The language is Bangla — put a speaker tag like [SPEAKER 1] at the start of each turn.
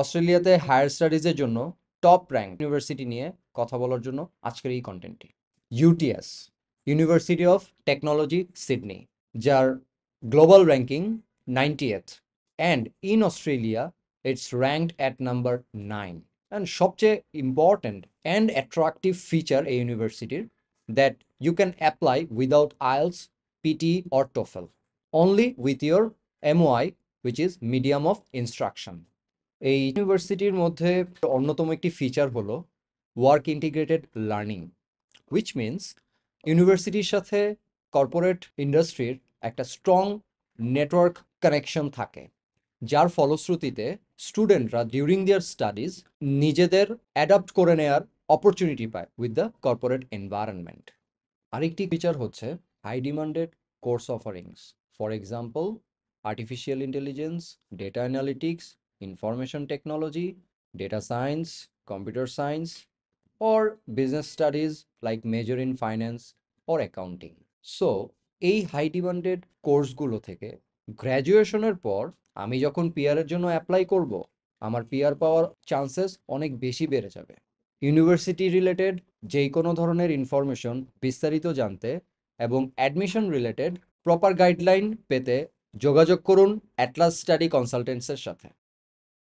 [SPEAKER 1] অস্ট্রেলিয়াতে হায়ার স্টাডিজের জন্য টপ র্যাঙ্ক ইউনিভার্সিটি নিয়ে কথা বলার জন্য আজকের এই কন্টেন্টটি। UTS, university of technology Sydney, যার global ranking 90th, and in Australia it's ranked at number 9। And সবচেয়ে ইম্পর্ট্যান্ট অ্যান্ড অ্যাট্রাকটিভ ফিচার এই ইউনিভার্সিটির that you can apply without IELTS, PTE or TOEFL, only with your MOI, which is medium of instruction। এই ইউনিভার্সিটির মধ্যে অন্যতম একটি ফিচার হলো work integrated learning, which means ইউনিভার্সিটির সাথে কর্পোরেট ইন্ডাস্ট্রির একটা স্ট্রং নেটওয়ার্ক কানেকশন থাকে, যার ফলশ্রুতিতে স্টুডেন্টরা ডিউরিং দেয়ার স্টাডিজ নিজেদের অ্যাডাপ্ট করে নেয়ার অপরচুনিটি পায় উইথ দ্য কর্পোরেট এনভায়রনমেন্ট। আরেকটি ফিচার হচ্ছে high demanded course offerings, for example artificial intelligence, data analytics, information technology, data science, computer science, or business studies like major in finance or accounting। So এই হাই ডিমান্ডেড কোর্সগুলো থেকে গ্র্যাজুয়েশনের পর আমি যখন পিআরের জন্য অ্যাপ্লাই করব, আমার পিআর পাওয়ার চান্সেস অনেক বেশি বেড়ে যাবে। ইউনিভার্সিটি রিলেটেড যেই কোনো ধরনের ইনফরমেশন বিস্তারিত জানতে এবং অ্যাডমিশন রিলেটেড প্রপার গাইডলাইন পেতে যোগাযোগ করুন অ্যাটলাস স্টাডি কনসালটেন্টসের সাথে।